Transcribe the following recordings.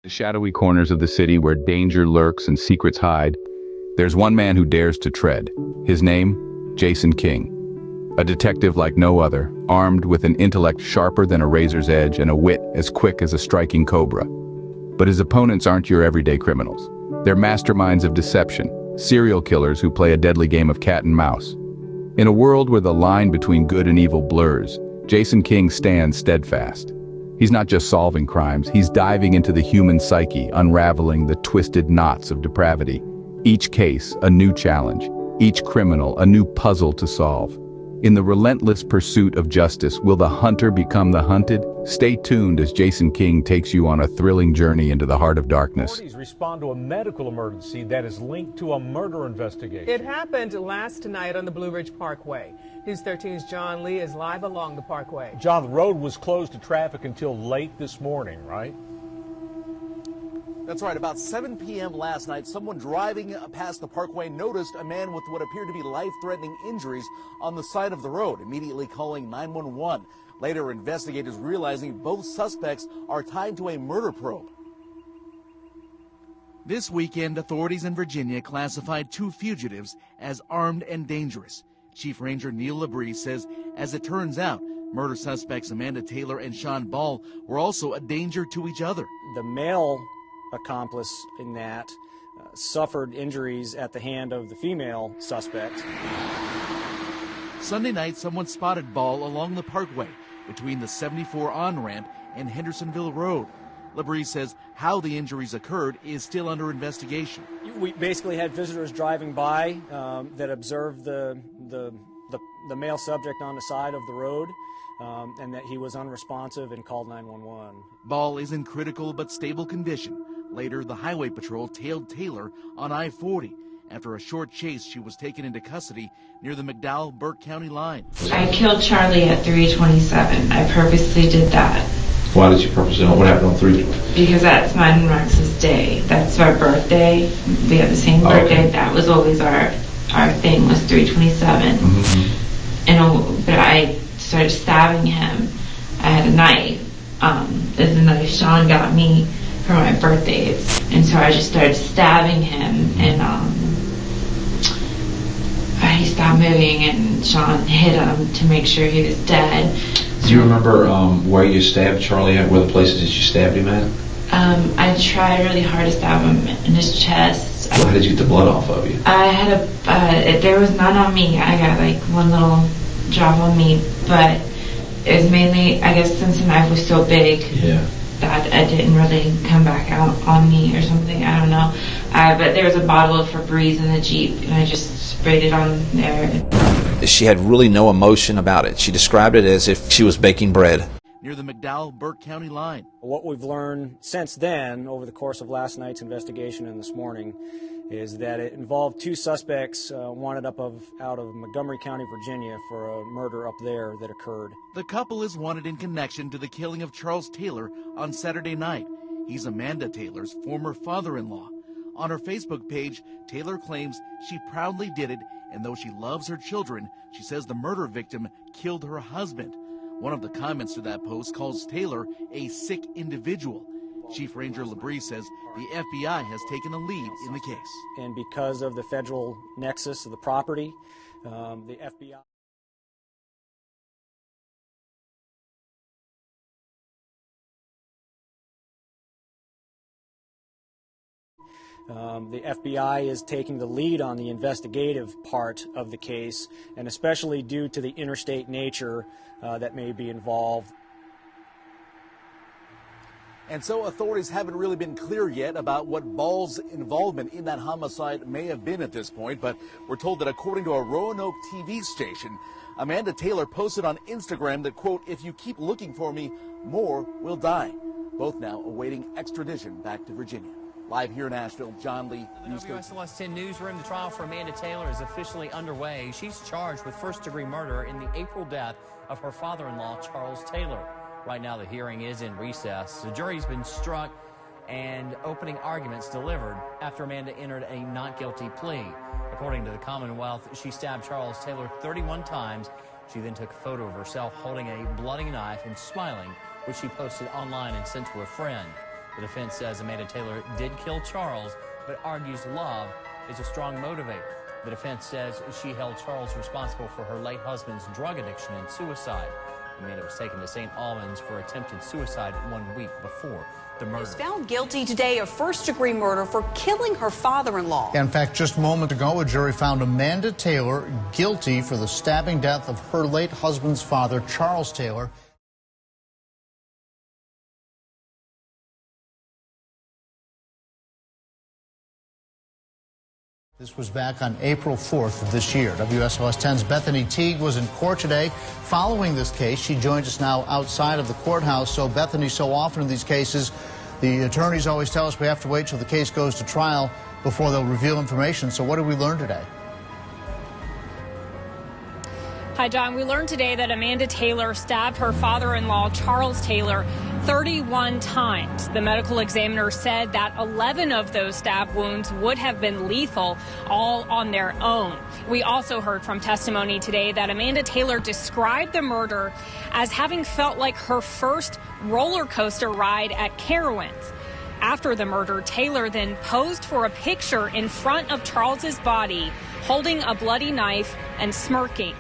The shadowy corners of the city where danger lurks and secrets hide, there's one man who dares to tread. His name, Jason King. A detective like no other, armed with an intellect sharper than a razor's edge and a wit as quick as a striking cobra. But his opponents aren't your everyday criminals. They're masterminds of deception, serial killers who play a deadly game of cat and mouse. In a world where the line between good and evil blurs, Jason King stands steadfast. He's not just solving crimes, he's diving into the human psyche, unraveling the twisted knots of depravity. Each case, a new challenge. Each criminal, a new puzzle to solve. In the relentless pursuit of justice, will the hunter become the hunted? Stay tuned as Jason King takes you on a thrilling journey into the heart of darkness. Authorities respond to a medical emergency that is linked to a murder investigation. It happened last night on the Blue Ridge Parkway. News 13's John Lee is live along the parkway. John, the road was closed to traffic until late this morning, right? That's right. About 7 p.m. last night, someone driving past the parkway noticed a man with what appeared to be life-threatening injuries on the side of the road, immediately calling 911. Later, investigators realizing both suspects are tied to a murder probe. This weekend, authorities in Virginia classified 2 fugitives as armed and dangerous. Chief Ranger Neil Labrie says, as it turns out, murder suspects Amanda Taylor and Sean Ball were also a danger to each other. The male accomplice in that suffered injuries at the hand of the female suspect. Sunday night, someone spotted Ball along the parkway between the 74 on-ramp and Hendersonville Road. Labrie says how the injuries occurred is still under investigation. We basically had visitors driving by that observed the male subject on the side of the road, and that he was unresponsive and called 911. Ball is in critical but stable condition. Later, the highway patrol tailed Taylor on I-40. After a short chase, she was taken into custody near the McDowell-Burke County line. I killed Charlie at 3:27. I purposely did that. Why did you purposely? What happened on 3:20? Because that's mine and Rex's day. That's our birthday. We have the same birthday. Okay. That was always our thing, was 3:27. Mm-hmm. But I started stabbing him. I had a knife. It's a knife Sean got me for my birthdays. And so I just started stabbing him, and he stopped moving, and Sean hit him to make sure he was dead. Do you remember where you stabbed Charlie at, where the places that you stabbed him at? I tried really hard to stab him in his chest. Well, how did you get the blood off of you? I had there was none on me. I got like one little drop on me, but it was mainly, I guess, since the knife was so big, that it didn't really come back out on me or something. I don't know. But there was a bottle of Febreze in the Jeep, and I just sprayed it on there. She had really no emotion about it. She described it as if she was baking bread. Near the McDowell-Burke County line. What we've learned since then, over the course of last night's investigation and this morning, is that it involved 2 suspects wanted out of Montgomery County, Virginia, for a murder up there that occurred. The couple is wanted in connection to the killing of Charles Taylor on Saturday night. He's Amanda Taylor's former father-in-law. On her Facebook page, Taylor claims she proudly did it, and though she loves her children, she says the murder victim killed her husband. One of the comments to that post calls Taylor a sick individual. Chief Ranger Labrie says the FBI has taken a lead in the case. And because of the federal nexus of the property, the FBI... The FBI is taking the lead on the investigative part of the case, and especially due to the interstate nature that may be involved. And so authorities haven't really been clear yet about what Ball's involvement in that homicide may have been at this point, but we're told that according to a Roanoke TV station, Amanda Taylor posted on Instagram that, quote, "If you keep looking for me, more will die." Both now awaiting extradition back to Virginia. Live here in Asheville, John Lee, News 13. WSLS 10 Newsroom. The trial for Amanda Taylor is officially underway. She's charged with first-degree murder in the April death of her father-in-law, Charles Taylor. Right now, the hearing is in recess. The jury's been struck and opening arguments delivered after Amanda entered a not guilty plea. According to the Commonwealth, she stabbed Charles Taylor 31 times. She then took a photo of herself holding a bloody knife and smiling, which she posted online and sent to a friend. The defense says Amanda Taylor did kill Charles, but argues love is a strong motivator. The defense says she held Charles responsible for her late husband's drug addiction and suicide. Amanda was taken to St. Albans for attempted suicide 1 week before the murder. She's found guilty today of first-degree murder for killing her father-in-law. In fact, just moments ago, a jury found Amanda Taylor guilty for the stabbing death of her late husband's father, Charles Taylor. This was back on April 4th of this year. WSOS 10's Bethany Teague was in court today following this case. She joins us now outside of the courthouse. So, Bethany, so often in these cases, the attorneys always tell us we have to wait till the case goes to trial before they'll reveal information. So what did we learn today? Hi, John. We learned today that Amanda Taylor stabbed her father-in-law, Charles Taylor, 31 times. The medical examiner said that 11 of those stab wounds would have been lethal, all on their own. We also heard from testimony today that Amanda Taylor described the murder as having felt like her first roller coaster ride at Carowinds. After the murder, Taylor then posed for a picture in front of Charles's body, holding a bloody knife and smirking.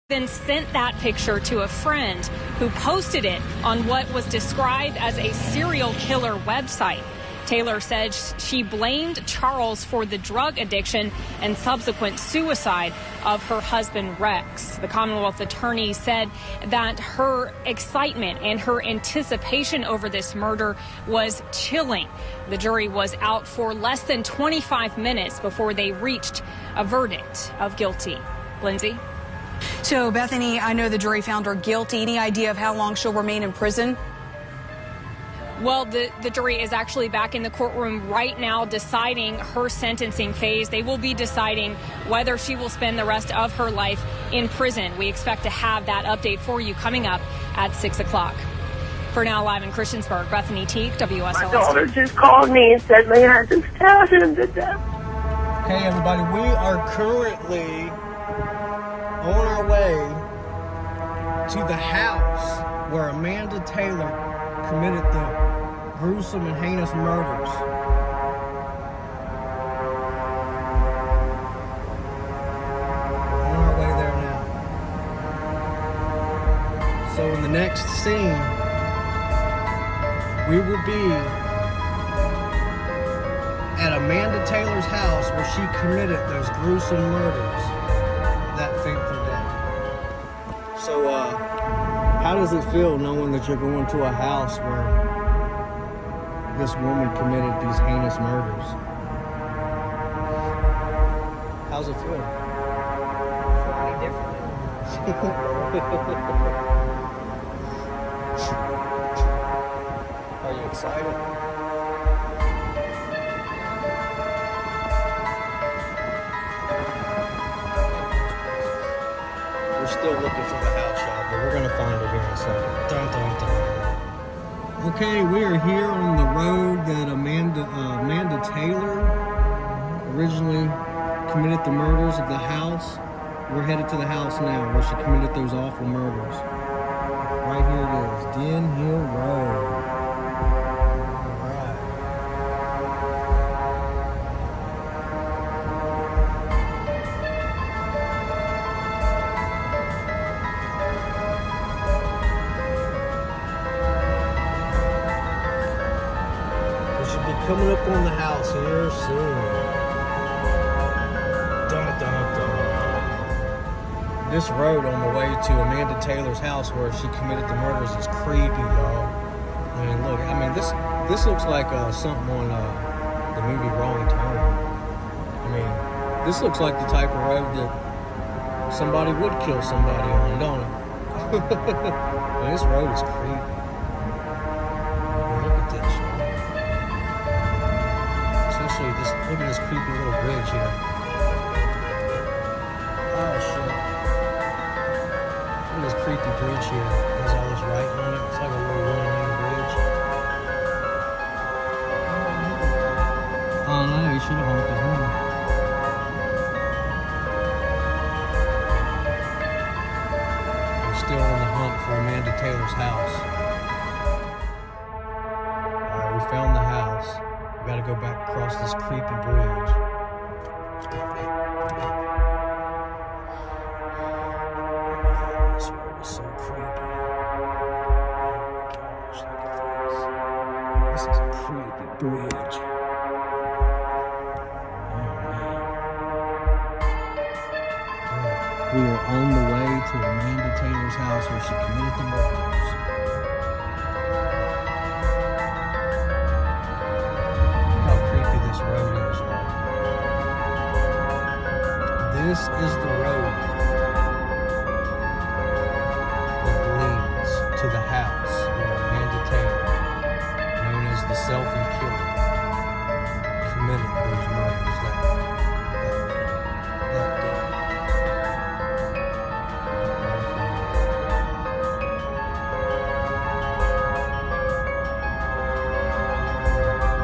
Then sent that picture to a friend who posted it on what was described as a serial killer website. Taylor said she blamed Charles for the drug addiction and subsequent suicide of her husband, Rex. The Commonwealth attorney said that her excitement and her anticipation over this murder was chilling. The jury was out for less than 25 minutes before they reached a verdict of guilty. Lindsay? So, Bethany, I know the jury found her guilty. Any idea of how long she'll remain in prison? Well, the jury is actually back in the courtroom right now deciding her sentencing phase. They will be deciding whether she will spend the rest of her life in prison. We expect to have that update for you coming up at 6 o'clock. For now, live in Christiansburg, Bethany Teague, WSOS. My daughter just called me and said my husband stabbed him to death. Hey, everybody, we are currently on our way to the house where Amanda Taylor committed the gruesome and heinous murders. On our way there now. So in the next scene, we will be at Amanda Taylor's house where she committed those gruesome murders that fateful day. So, how does it feel knowing that you're going to a house where this woman committed these heinous murders? How's it feel? Very different. Are you excited? We're still looking for the house, y'all, but we're gonna find it here in a second. Dun, dun, dun. Okay, we are here on the road that Amanda Taylor originally committed the murders of the house. We're headed to the house now where she committed those awful murders. Right here it is, Den Hill Road. Coming up on the house here soon. Dun, dun, dun. This road on the way to Amanda Taylor's house where she committed the murders is creepy, y'all. I mean, look, this looks like something on the movie Wrong Turn. I mean, this looks like the type of road that somebody would kill somebody on, don't it? Man, this road is creepy. Look at this. Look at this creepy little bridge here. Oh shit. Look at this creepy bridge here. There's all this writing on it. It's like a little one-lane bridge. Oh, look at gotta go back across this creepy bridge. This road is so creepy. Oh my gosh, look at this. This is a creepy bridge. We are on the way to Amanda Taylor's house where she committed the murders. Look how creepy this road is, y'all. This is the road that leads to the house where Amanda Taylor, known as the Selfie Killer, committed those murders that day.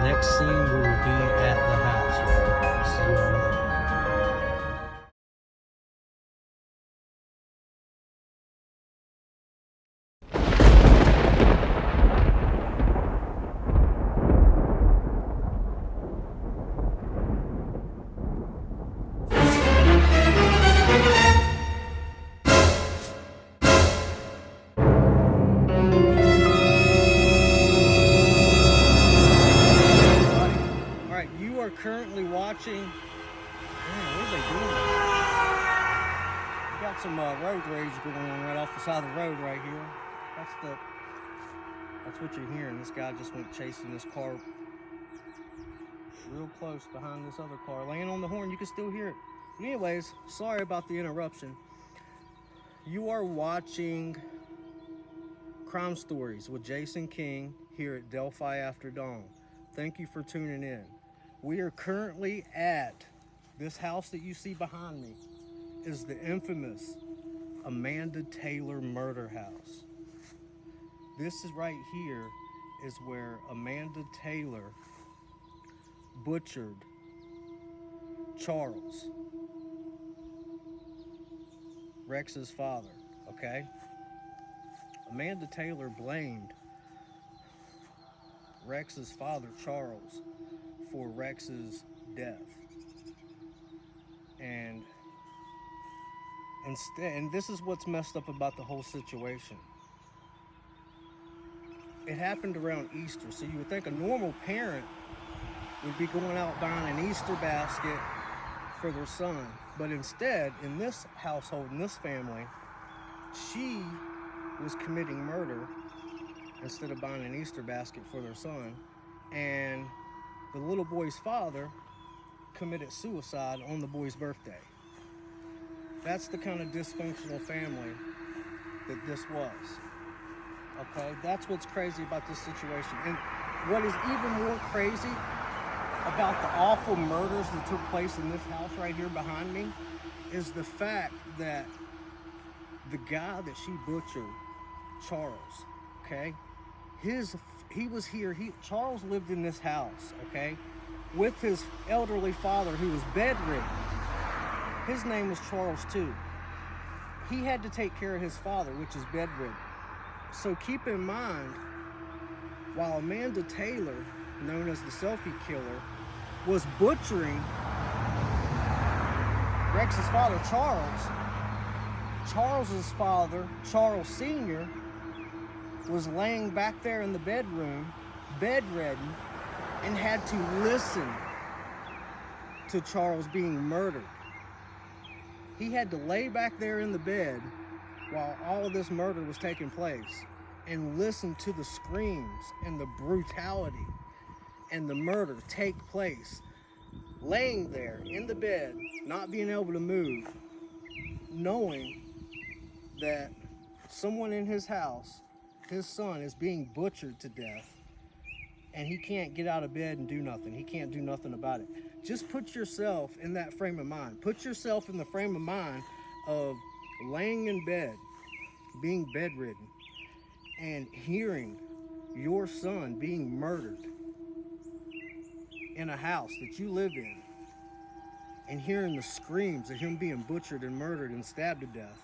Next scene, we will be at the house. See you all later. Currently watching. Man, what are they doing? We got some road rage going on right off the side of the road right here. That's what you're hearing. This guy just went chasing this car real close behind this other car, laying on the horn. You can still hear it. But anyways, sorry about the interruption. You are watching Crime Stories with Jason King here at Delphi After Dawn. Thank you for tuning in. We are currently at this house that you see behind me is the infamous Amanda Taylor murder house. This is right here is where Amanda Taylor butchered Charles, Rex's father, okay? Amanda Taylor blamed Rex's father, Charles, for Rex's death. And this is what's messed up about the whole situation. It happened around Easter, so you would think a normal parent would be going out buying an Easter basket for their son. But instead, in this household, in this family, she was committing murder instead of buying an Easter basket for their son. And the little boy's father committed suicide on the boy's birthday. That's the kind of dysfunctional family that this was. Okay, that's what's crazy about this situation. And what is even more crazy about the awful murders that took place in this house right here behind me is the fact that the guy that she butchered, Charles, okay, he was here. Charles lived in this house, okay, with his elderly father who was bedridden. His name was Charles too. He had to take care of his father, which is bedridden. So keep in mind, while Amanda Taylor, known as the Selfie Killer, was butchering Rex's father, Charles, Charles's father, Charles Sr., was laying back there in the bedroom, bedridden, and had to listen to Charles being murdered. He had to lay back there in the bed while all of this murder was taking place and listen to the screams and the brutality and the murder take place, laying there in the bed, not being able to move, knowing that someone in his house, his son, is being butchered to death, and he can't get out of bed and do nothing. He can't do nothing about it. Just put yourself in that frame of mind. Put yourself in the frame of mind of laying in bed, being bedridden, and hearing your son being murdered in a house that you live in, and hearing the screams of him being butchered and murdered and stabbed to death,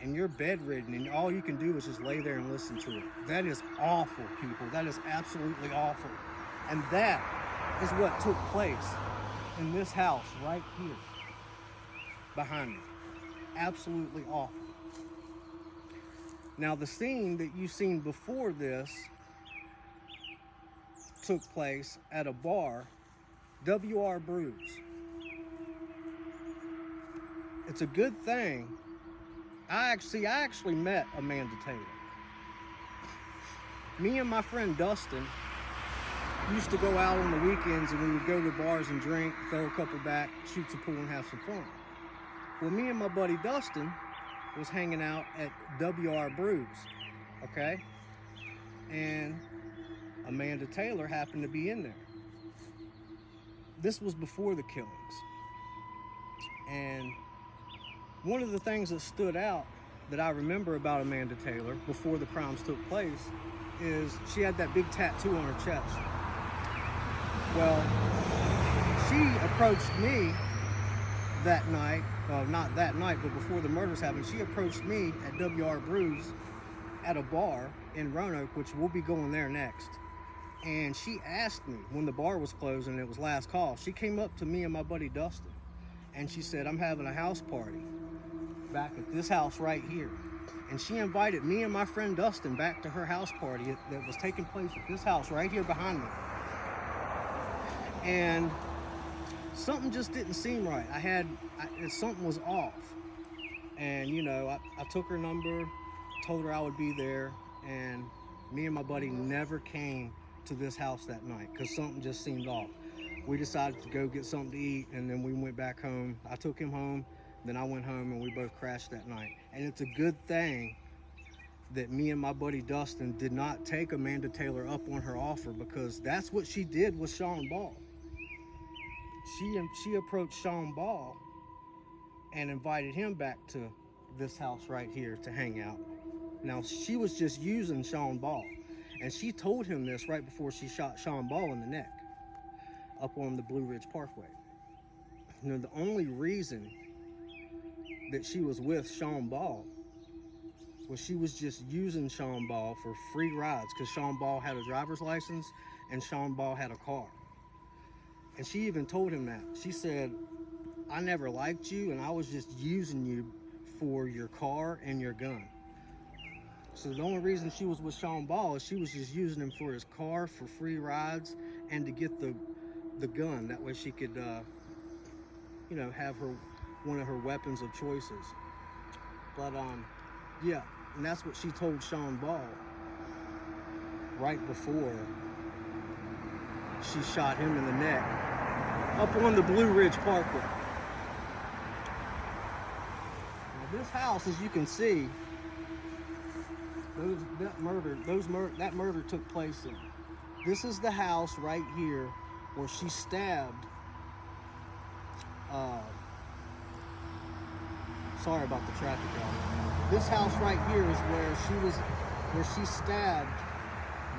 and you're bedridden, and all you can do is just lay there and listen to it. That is awful, people. That is absolutely awful. And that is what took place in this house right here behind me. Absolutely awful. Now, the scene that you've seen before this took place at a bar, W.R. Brews. It's a good thing. I actually met Amanda Taylor. Me and my friend Dustin used to go out on the weekends and we would go to bars and drink, throw a couple back, shoot some pool and have some fun. Well, me and my buddy Dustin was hanging out at W.R. Brews, okay? And Amanda Taylor happened to be in there. This was before the killings. And one of the things that stood out that I remember about Amanda Taylor before the crimes took place is she had that big tattoo on her chest. Well, she approached me that night, not that night, but before the murders happened, she approached me at W.R. Brews at a bar in Roanoke, which we'll be going there next. And she asked me when the bar was closing and it was last call, she came up to me and my buddy Dustin and she said, I'm having a house party back at this house right here. And she invited me and my friend Dustin back to her house party that was taking place at this house right here behind me. And something just didn't seem right. Something was off. And, you know, I took her number, told her I would be there, and me and my buddy never came to this house that night because something just seemed off. We decided to go get something to eat, and then we went back home. I took him home, then I went home, and we both crashed that night. And it's a good thing that me and my buddy Dustin did not take Amanda Taylor up on her offer, because that's what she did with Sean Ball. She approached Sean Ball and invited him back to this house right here to hang out. Now, she was just using Sean Ball, and she told him this right before she shot Sean Ball in the neck up on the Blue Ridge Parkway. You know, the only reason that she was with Sean Ball was she was just using Sean Ball for free rides because Sean Ball had a driver's license and Sean Ball had a car. And she even told him that. She said, I never liked you and I was just using you for your car and your gun. So the only reason she was with Sean Ball is she was just using him for his car, for free rides, and to get the gun. That way she could, you know, have one of her weapons of choices. But, yeah, and that's what she told Sean Ball right before she shot him in the neck up on the Blue Ridge Parkway. Now, this house, as you can see, that murder took place in. This is the house right here where she stabbed. Sorry about the traffic, y'all. This house right here is where she stabbed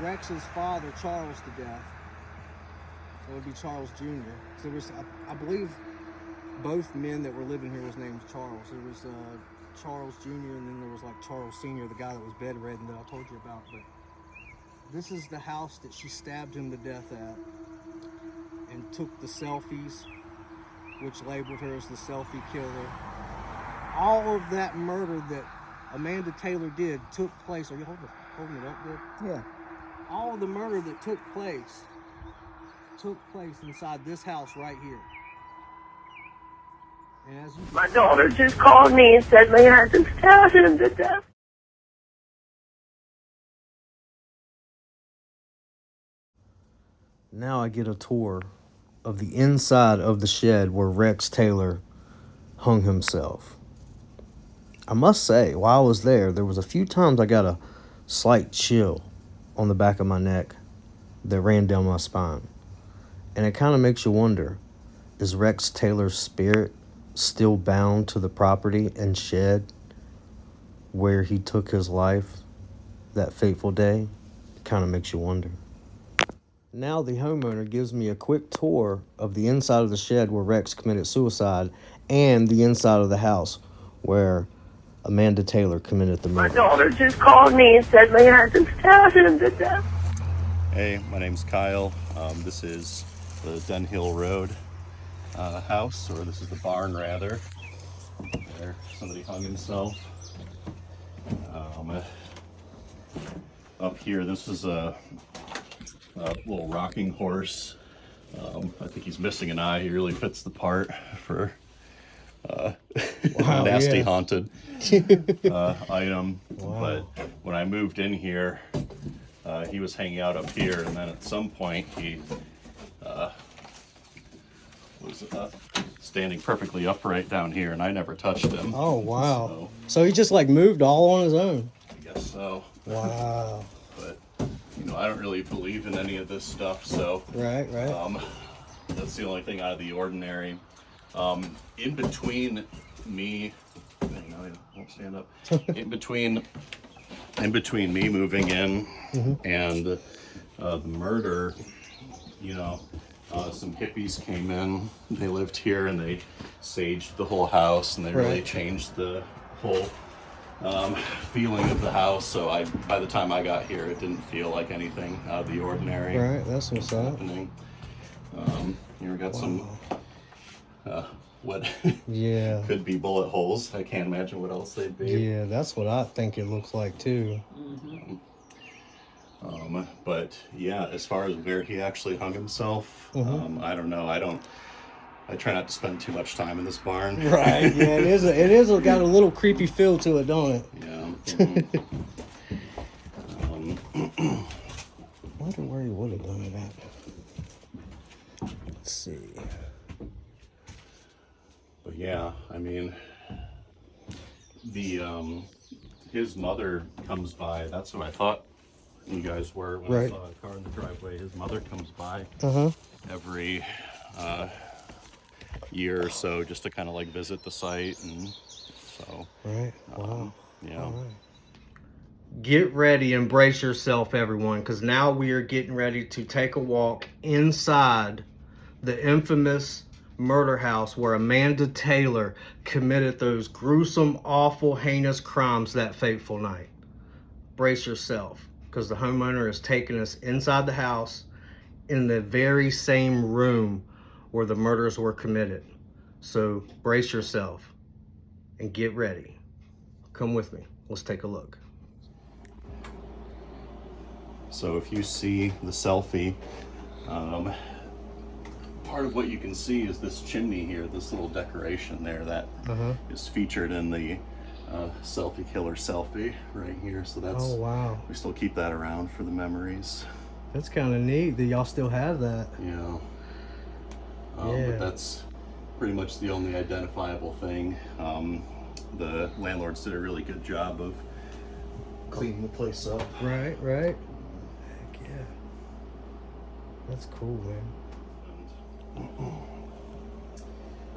Rex's father, Charles, to death. That would be Charles Jr. So there was, I believe, both men that were living here was named Charles. There was Charles Jr. and then there was like Charles Sr., the guy that was bedridden that I told you about. But this is the house that she stabbed him to death at, and took the selfies, which labeled her as the Selfie Killer. All of that murder that Amanda Taylor did took place. Are you holding it up good? Yeah. All of the murder that took place inside this house right here. And as my daughter just called me and said they had to stab him to death. Now I get a tour of the inside of the shed where Rex Taylor hung himself. I must say, while I was there was a few times I got a slight chill on the back of my neck that ran down my spine. And it kind of makes you wonder, is Rex Taylor's spirit still bound to the property and shed where he took his life that fateful day? It kind of makes you wonder. Now the homeowner gives me a quick tour of the inside of the shed where Rex committed suicide and the inside of the house where Amanda Taylor committed the murder. My daughter just called me and said they had to stab him to death. Hey, my name's Kyle. This is the Den Hill Road house, or this is the barn rather. There, somebody hung himself. Up here, this is a little rocking horse. I think he's missing an eye. He really fits the part for nasty haunted item. Wow. But when I moved in here, he was hanging out up here, and then at some point he was standing perfectly upright down here, and I never touched him. Oh, wow. So he just like moved all on his own? I guess so. Wow. But, you know, I don't really believe in any of this stuff, so. Right. That's the only thing out of the ordinary. In between me, no, I won't stand up. In between me moving in and the murder, you know, some hippies came in. They lived here and they saged the whole house, and they really changed the whole feeling of the house. So by the time I got here, it didn't feel like anything out of the ordinary. Right, that's what's happening. Here we got some what could be bullet holes. I can't imagine what else they'd be. Yeah, that's what I think it looks like too. But yeah, as far as where he actually hung himself, I don't know. I try not to spend too much time in this barn. Right. Yeah, it is got a little creepy feel to it, don't it? Yeah. Wonder where he would have done it at. Let's see. But yeah, I mean, his mother comes by. That's what I thought you guys were when I saw a car in the driveway. His mother comes by every year or so just to kind of like visit the site, and so wow. Yeah. All right. Get ready and brace yourself, everyone, because now we are getting ready to take a walk inside the infamous murder house where Amanda Taylor committed those gruesome, awful, heinous crimes that fateful night. Brace yourself, because the homeowner is taking us inside the house in the very same room where the murders were committed. So brace yourself and get ready. Come with me. Let's take a look. So if you see the selfie, part of what you can see is this chimney here, this little decoration there that is featured in the Selfie Killer selfie right here. So that's, oh wow, we still keep that around for the memories. That's kind of neat that y'all still have that. Yeah. But that's pretty much the only identifiable thing. The landlords did a really good job of cleaning the place up. Right. Heck yeah. That's cool, man.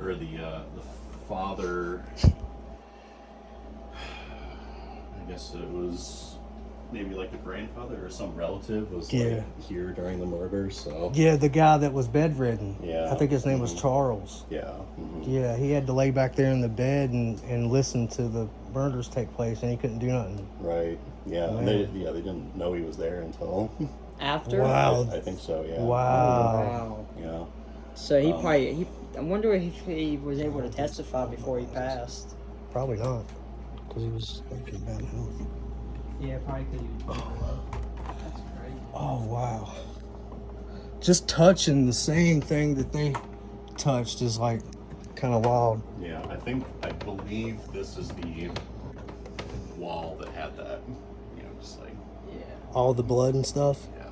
Or the father, I guess it was maybe like the grandfather or some relative was like here during the murder. So yeah, the guy that was bedridden. Yeah, I think his name was Charles. Yeah. Yeah, he had to lay back there in the bed and listen to the murders take place, and he couldn't do nothing. Right. Yeah. And they didn't know he was there until after. Wow. I think so. Yeah. Wow. Yeah. So he probably I wonder if he was able to testify before he passed. Probably not, because he was in bad health. Yeah, probably because that's crazy. Oh wow. Just touching the same thing that they touched is like kind of wild. Yeah, I believe this is the wall that had that, you know, just like all the blood and stuff. Yeah.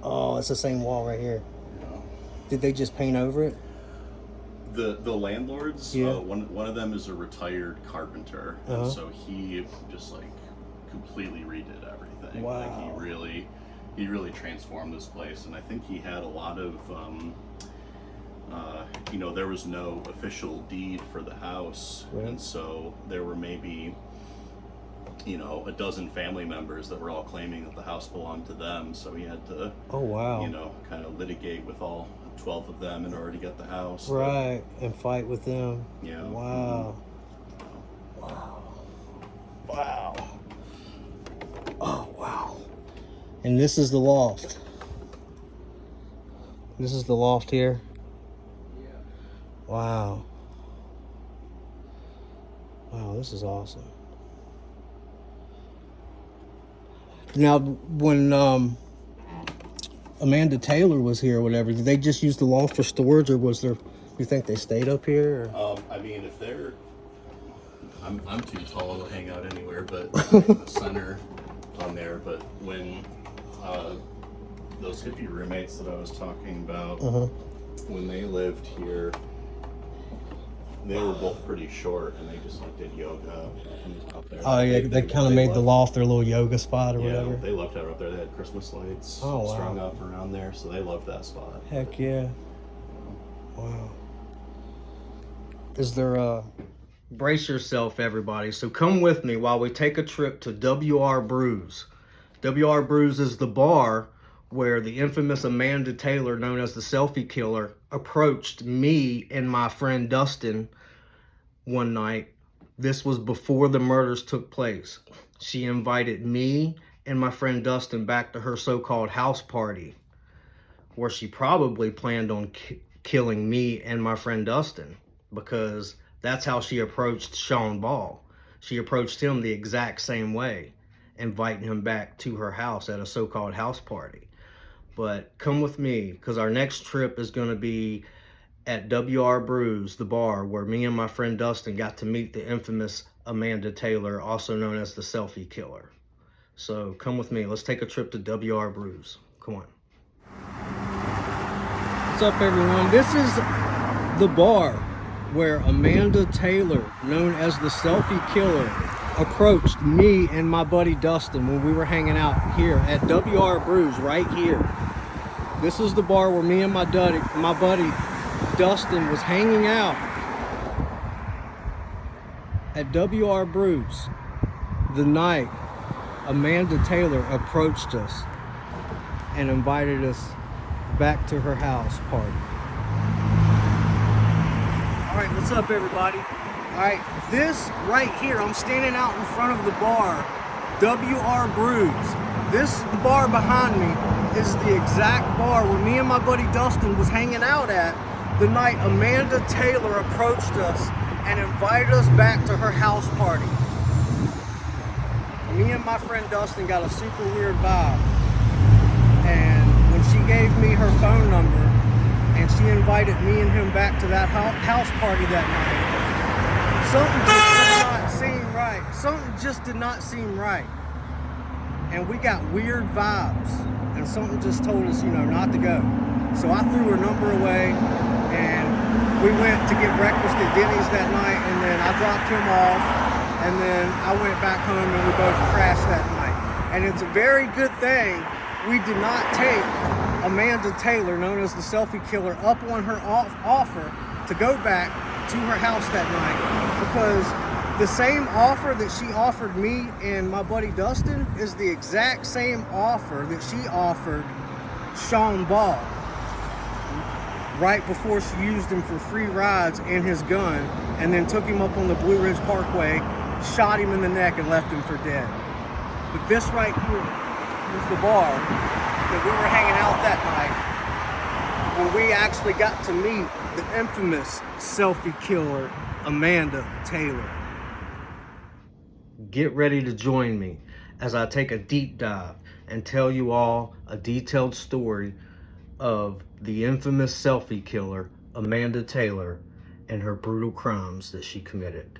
Oh, it's the same wall right here. Yeah. Did they just paint over it? The landlords, one of them is a retired carpenter, and so he just like completely redid everything. Wow. Like he really transformed this place, and I think he had a lot of you know, there was no official deed for the house, and so there were maybe, you know, a dozen family members that were all claiming that the house belonged to them, so he had to you know, kind of litigate with all 12 of them in order to get the house. Right, and fight with them. Yeah. Wow. Wow. Oh, wow. And this is the loft. This is the loft here. Wow. Wow, this is awesome. Now, when Amanda Taylor was here or whatever, did they just use the loft for storage, or was there? You think they stayed up here? Or? I mean, if they're, I'm too tall to hang out anywhere, but in the center on there. But when those hippie roommates that I was talking about, when they lived here, they were both pretty short, and they just like did yoga out there. Oh yeah, they kind of made the loft their little yoga spot or whatever. They loved it up there. They had Christmas lights strung up around there, so they loved that spot. Heck yeah. Wow. Is there brace yourself, everybody. So come with me while we take a trip to WR Brews. WR Brews is the bar where the infamous Amanda Taylor, known as the Selfie Killer, approached me and my friend Dustin one night. This was before the murders took place. She invited me and my friend Dustin back to her so-called house party, where she probably planned on killing me and my friend Dustin, because that's how she approached Sean Ball. She approached him the exact same way, inviting him back to her house at a so-called house party. But come with me, because our next trip is going to be at WR Brews, the bar where me and my friend Dustin got to meet the infamous Amanda Taylor, also known as the Selfie Killer. So come with me. Let's take a trip to WR Brews. Come on. What's up, everyone? This is the bar where Amanda Taylor, known as the Selfie Killer, approached me and my buddy Dustin when we were hanging out here at WR Brews right here. This is the bar where me and my buddy Dustin was hanging out at WR Brews the night Amanda Taylor approached us and invited us back to her house party. All right, what's up, everybody? All right, this right here, I'm standing out in front of the bar, WR Brews. This bar behind me is the exact bar where me and my buddy Dustin was hanging out at the night Amanda Taylor approached us and invited us back to her house party. Me and my friend Dustin got a super weird vibe, and when she gave me her phone number and she invited me and him back to that house party that night, something just did not seem right, and we got weird vibes, and something just told us, not to go. So I threw her number away, and we went to get breakfast at Denny's that night, and then I dropped him off, and then I went back home, and we both crashed that night. And it's a very good thing we did not take Amanda Taylor, known as the Selfie Killer, up on her offer to go back to her house that night, because the same offer that she offered me and my buddy Dustin is the exact same offer that she offered Sean Ball right before she used him for free rides and his gun, and then took him up on the Blue Ridge Parkway, shot him in the neck, and left him for dead. But this right here is the bar that we were hanging out that night when we actually got to meet the infamous Selfie Killer, Amanda Taylor. Get ready to join me as I take a deep dive and tell you all a detailed story of the infamous Selfie Killer, Amanda Taylor, and her brutal crimes that she committed.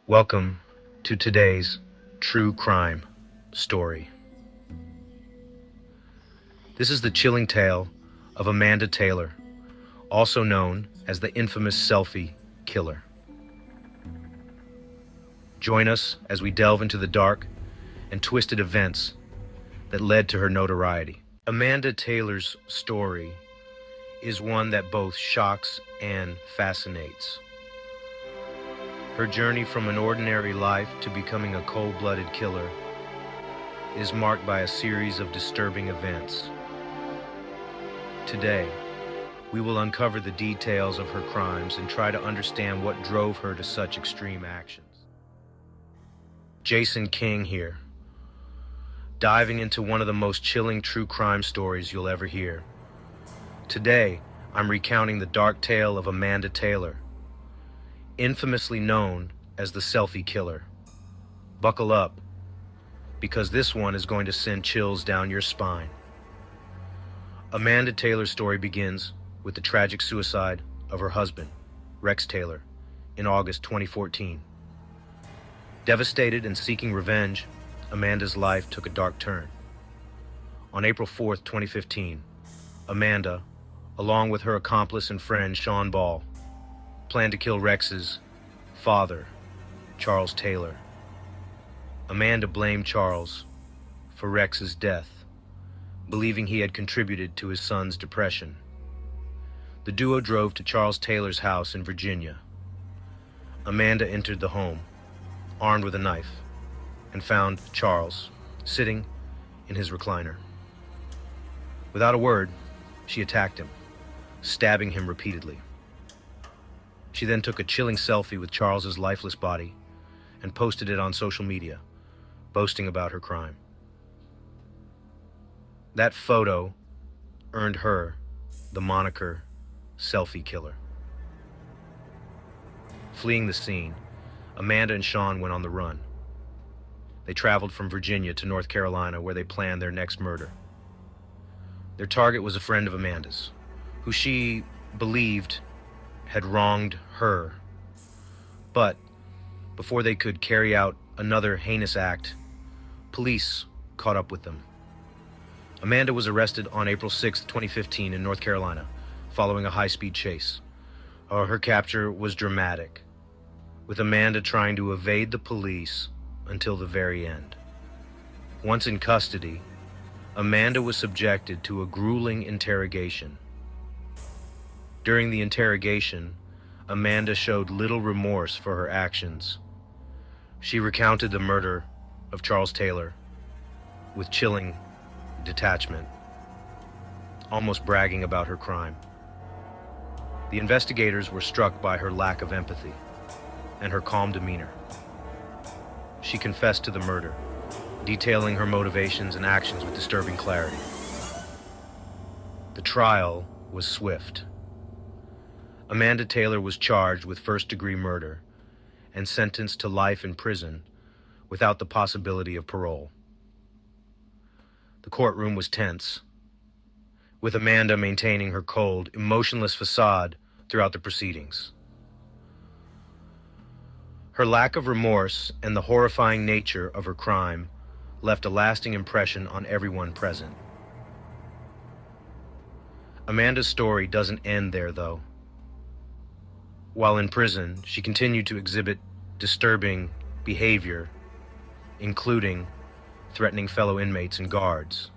Welcome to today's true crime story. This is the chilling tale of Amanda Taylor, also known as the infamous Selfie Killer. Join us as we delve into the dark and twisted events that led to her notoriety. Amanda Taylor's story is one that both shocks and fascinates. Her journey from an ordinary life to becoming a cold-blooded killer is marked by a series of disturbing events. Today, we will uncover the details of her crimes and try to understand what drove her to such extreme actions. Jason King here, diving into one of the most chilling true crime stories you'll ever hear. Today, I'm recounting the dark tale of Amanda Taylor, infamously known as the Selfie Killer. Buckle up, because this one is going to send chills down your spine. Amanda Taylor's story begins with the tragic suicide of her husband, Rex Taylor, in August 2014. Devastated and seeking revenge, Amanda's life took a dark turn. On April 4th, 2015, Amanda, along with her accomplice and friend Sean Ball, planned to kill Rex's father, Charles Taylor. Amanda blamed Charles for Rex's death, believing he had contributed to his son's depression. The duo drove to Charles Taylor's house in Virginia. Amanda entered the home, armed with a knife, and found Charles sitting in his recliner. Without a word, she attacked him, stabbing him repeatedly. She then took a chilling selfie with Charles's lifeless body and posted it on social media, boasting about her crime. That photo earned her the moniker Selfie Killer. Fleeing the scene, Amanda and Sean went on the run. They traveled from Virginia to North Carolina, where they planned their next murder. Their target was a friend of Amanda's, who she believed had wronged her. But before they could carry out another heinous act, police caught up with them. Amanda was arrested on April 6, 2015 in North Carolina, following a high-speed chase. Her capture was dramatic, with Amanda trying to evade the police until the very end. Once in custody, Amanda was subjected to a grueling interrogation. During the interrogation, Amanda showed little remorse for her actions. She recounted the murder of Charles Taylor with chilling detachment, almost bragging about her crime. The investigators were struck by her lack of empathy and her calm demeanor. She confessed to the murder, detailing her motivations and actions with disturbing clarity. The trial was swift. Amanda Taylor was charged with first-degree murder and sentenced to life in prison without the possibility of parole. The courtroom was tense, with Amanda maintaining her cold, emotionless facade throughout the proceedings. Her lack of remorse and the horrifying nature of her crime left a lasting impression on everyone present. Amanda's story doesn't end there, though. While in prison, she continued to exhibit disturbing behavior, including threatening fellow inmates and guards.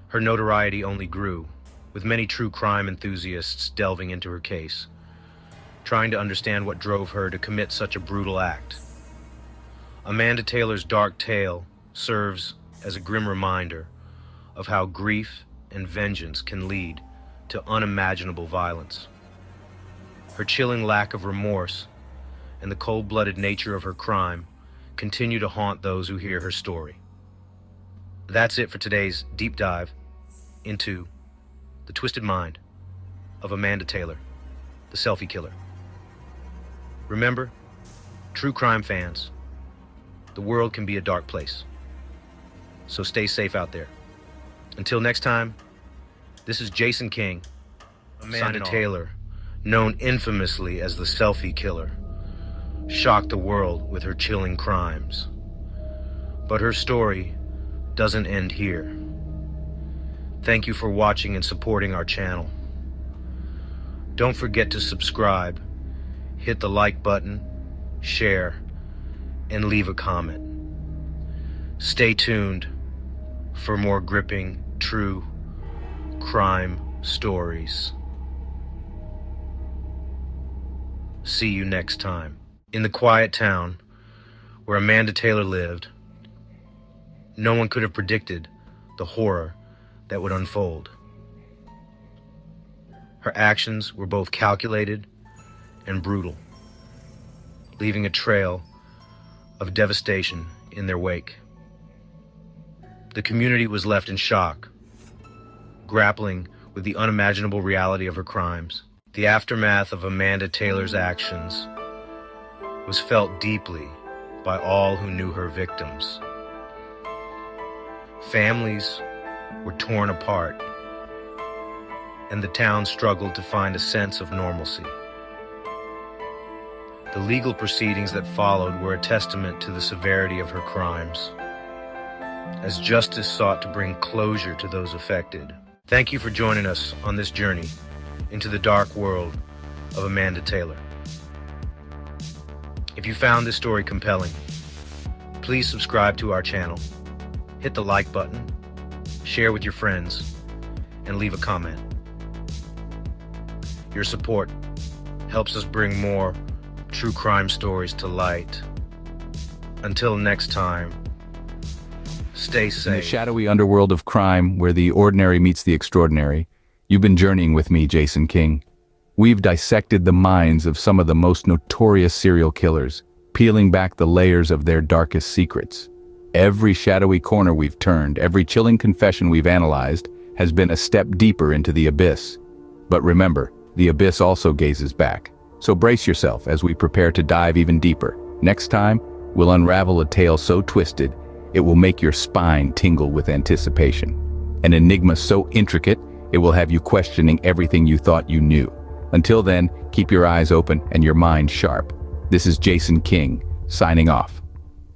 Her notoriety only grew, with many true crime enthusiasts delving into her case, trying to understand what drove her to commit such a brutal act. Amanda Taylor's dark tale serves as a grim reminder of how grief and vengeance can lead to unimaginable violence. Her chilling lack of remorse and the cold-blooded nature of her crime continue to haunt those who hear her story. That's it for today's deep dive into the twisted mind of Amanda Taylor, the Selfie Killer. Remember, true crime fans, the world can be a dark place. So stay safe out there. Until next time, this is Jason King, Amanda Taylor, known infamously as the Selfie Killer, shocked the world with her chilling crimes. But her story doesn't end here. Thank you for watching and supporting our channel. Don't forget to subscribe, hit the like button, share, and leave a comment. Stay tuned for more gripping, true crime stories. See you next time. In the quiet town where Amanda Taylor lived, no one could have predicted the horror that would unfold. Her actions were both calculated and brutal, leaving a trail of devastation in their wake. The community was left in shock, grappling with the unimaginable reality of her crimes. The aftermath of Amanda Taylor's actions was felt deeply by all who knew her victims. Families were torn apart, and the town struggled to find a sense of normalcy. The legal proceedings that followed were a testament to the severity of her crimes, as justice sought to bring closure to those affected. Thank you for joining us on this journey into the dark world of Amanda Taylor. If you found this story compelling, please subscribe to our channel, hit the like button, share with your friends, and leave a comment. Your support helps us bring more true crime stories to light. Until next time, stay safe. In the shadowy underworld of crime, where the ordinary meets the extraordinary, you've been journeying with me, Jason King. We've dissected the minds of some of the most notorious serial killers, peeling back the layers of their darkest secrets. Every shadowy corner we've turned, every chilling confession we've analyzed, has been a step deeper into the abyss. But remember, the abyss also gazes back. So brace yourself as we prepare to dive even deeper. Next time, we'll unravel a tale so twisted, it will make your spine tingle with anticipation. An enigma so intricate, it will have you questioning everything you thought you knew. Until then, keep your eyes open and your mind sharp. This is Jason King, signing off.